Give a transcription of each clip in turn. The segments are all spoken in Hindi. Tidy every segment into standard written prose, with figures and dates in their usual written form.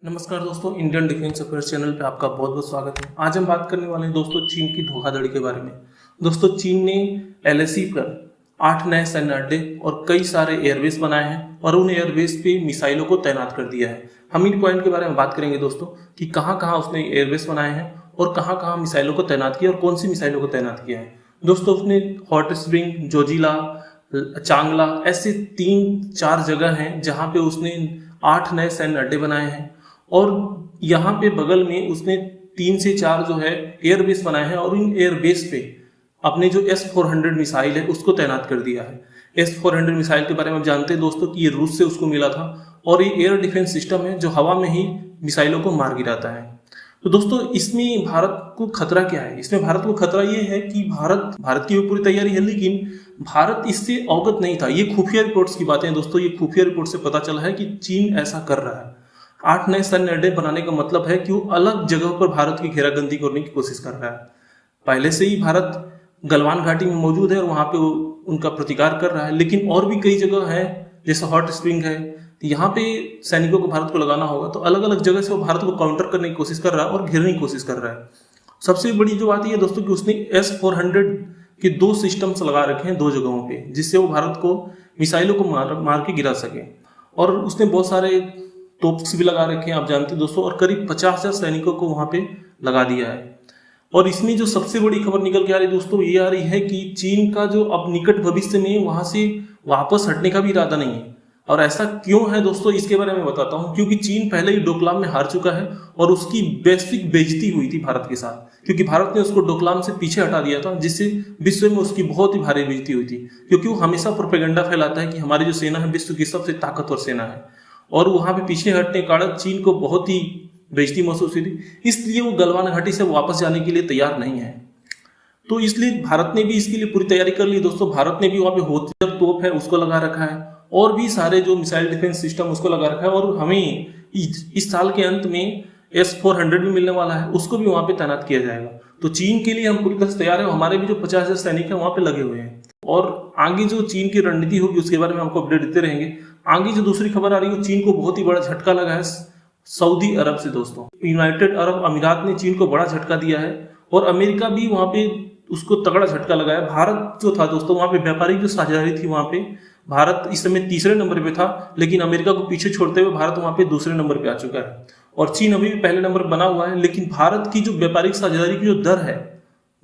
नमस्कार दोस्तों, इंडियन डिफेंस अफेयर्स चैनल पे आपका बहुत बहुत स्वागत है। आज हम बात करने वाले हैं दोस्तों चीन की धोखाधड़ी के बारे में। दोस्तों चीन ने एलएसी पर 8 नए सैन्य अड्डे और कई सारे एयरबेस बनाए हैं और उन एयरबेस पे मिसाइलों को तैनात कर दिया है। हम इन पॉइंट के बारे में बात करेंगे दोस्तों कि कहाँ कहाँ उसने एयरबेस बनाए हैं और कहाँ कहाँ मिसाइलों को तैनात किया और कौन सी मिसाइलों को तैनात किया है। दोस्तों उसने हॉट स्प्रिंग, जोजिला, चांगला ऐसे 3-4 जगह हैं जहाँ पे उसने 8 नए सैन्य अड्डे बनाए हैं और यहाँ पे बगल में उसने 3 से 4 जो है एयरबेस बनाए हैं और इन एयरबेस पे अपने जो S-400 मिसाइल है उसको तैनात कर दिया है। S-400 मिसाइल के बारे में आप जानते हैं दोस्तों कि ये रूस से उसको मिला था और ये एयर डिफेंस सिस्टम है जो हवा में ही मिसाइलों को मार गिराता है। तो दोस्तों इसमें भारत को खतरा क्या है? इसमें भारत को खतरा ये है कि भारत की भी पूरी तैयारी है, लेकिन भारत इससे अवगत नहीं था। ये खुफिया रिपोर्ट्स की बातें हैं दोस्तों, ये खुफिया रिपोर्ट से पता चला है कि चीन ऐसा कर रहा है। 8 नए सैन्य अड्डे बनाने का मतलब है कि वो अलग जगह पर भारत की घेराबंदी करने की कोशिश कर रहा है। पहले से ही भारत गलवान घाटी में मौजूद है और वहां पे वो उनका प्रतिकार कर रहा है, लेकिन और भी कई जगह है जैसे हॉट स्प्रिंग है, तो यहाँ पे सैनिकों को भारत को लगाना होगा। तो अलग अलग जगह से वो भारत को काउंटर करने की कोशिश कर रहा है और घेरने की कोशिश कर रहा है। सबसे बड़ी जो बात यह दोस्तों कि उसने S-400 के 2 सिस्टम्स लगा रखे हैं 2 जगहों पे, जिससे वो भारत को मिसाइलों को मार के गिरा सके। और उसने बहुत सारे तोप्स भी लगा रखे हैं आप जानते हैं दोस्तों, और करीब 50,000 सैनिकों को वहां पे लगा दिया है। और इसमें जो सबसे बड़ी खबर निकल के आ रही है दोस्तों, ये आ रही है कि चीन का जो अब निकट भविष्य में वहां से वापस हटने का भी इरादा नहीं है। और ऐसा क्यों है दोस्तों, इसके बारे में बताता हूं। क्योंकि चीन पहले ही डोकलाम में हार चुका है और उसकी वैश्विक बेइज्जती हुई थी भारत के साथ, क्योंकि भारत ने उसको डोकलाम से पीछे हटा दिया था, जिससे विश्व में उसकी बहुत ही भारी बेइज्जती हुई थी। क्योंकि वो हमेशा प्रोपेगेंडा फैलाता है कि हमारी जो सेना है विश्व की सबसे ताकतवर सेना है, और वहां पे पीछे हटने के कारण चीन को बहुत ही बेइज्जती महसूस हुई थी। इसलिए वो गलवान घाटी से वापस जाने के लिए तैयार नहीं है। तो इसलिए भारत ने भी इसके लिए पूरी तैयारी कर ली दोस्तों। भारत ने भी वहां पे होतजर तोप है उसको लगा रखा है और भी सारे जो मिसाइल डिफेंस सिस्टम उसको लगा रखा है, और हमें इस साल के अंत में S-400 भी मिलने वाला है, उसको भी वहां पे तैनात किया जाएगा। तो चीन के लिए हम पूरी तरह से तैयार है। हमारे भी जो 50,000 सैनिक है वहां पे लगे हुए हैं, और आगे जो चीन की रणनीति होगी उसके बारे में हमको अपडेट देते रहेंगे। आगे जो दूसरी खबर आ रही है, चीन को बहुत ही बड़ा झटका लगा है सऊदी अरब से दोस्तों। यूनाइटेड अरब अमीरात ने चीन को बड़ा झटका दिया है और अमेरिका भी वहां पे उसको तगड़ा झटका लगा है। भारत जो था दोस्तों, वहां पे व्यापारिक जो साझेदारी थी, वहां पे भारत इस समय 3रे नंबर पे था, लेकिन अमेरिका को पीछे छोड़ते हुए भारत वहां पे 2रे नंबर पे आ चुका है और चीन अभी भी पहले नंबर बना हुआ है। लेकिन भारत की जो व्यापारिक साझेदारी की जो दर है,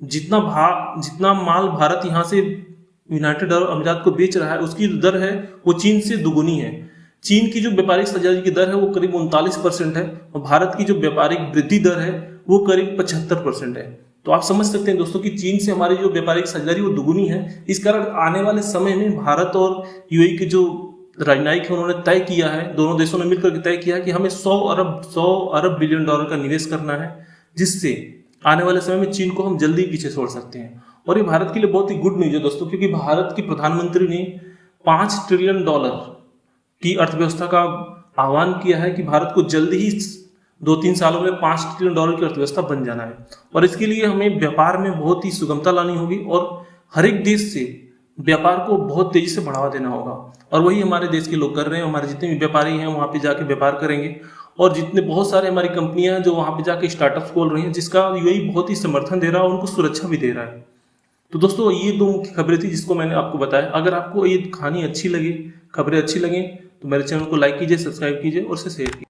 जितना माल भारत यहाँ से यूनाइटेड अरब अमीरात को बेच रहा है, उसकी दर है वो चीन से दुगुनी है। चीन की जो व्यापारिक साझेदारी की दर है वो करीब 39% है और भारत की जो व्यापारिक वृद्धि दर है वो करीब 75% है। तो आप समझ सकते हैं दोस्तों कि चीन से हमारी जो व्यापारिक साझेदारी वो दुगुनी है। इस कारण आने वाले समय में भारत और यूएई के जो राजनयिक है उन्होंने तय किया है, दोनों देशों ने मिलकर तय किया है कि हमें 100 अरब बिलियन डॉलर का निवेश करना है, जिससे आने वाले समय में चीन को हम जल्दी पीछे छोड़ सकते हैं। और ये भारत के लिए बहुत ही गुड न्यूज है दोस्तों, क्योंकि भारत की प्रधानमंत्री ने $5 ट्रिलियन की अर्थव्यवस्था का आह्वान किया है कि भारत को जल्दी ही 2-3 सालों में $5 ट्रिलियन की अर्थव्यवस्था बन जाना है। और इसके लिए हमें व्यापार में बहुत ही सुगमता लानी होगी और हर एक देश से व्यापार को बहुत तेजी से बढ़ावा देना होगा, और वही हमारे देश के लोग कर रहे हैं। हमारे जितने भी व्यापारी हैं वहां पे जाके व्यापार करेंगे, और जितने बहुत सारे हमारी कंपनियां हैं जो वहां पे जाके स्टार्टअप्स खोल रही हैं, जिसका यूएई बहुत ही समर्थन दे रहा है और उनको सुरक्षा भी दे रहा है। तो दोस्तों ये 2 मुख्य खबरें थी जिसको मैंने आपको बताया। अगर आपको ये कहानी अच्छी लगी, खबरें अच्छी लगी, तो मेरे चैनल को लाइक कीजिए, सब्सक्राइब कीजिए और उसे शेयर कीजिए।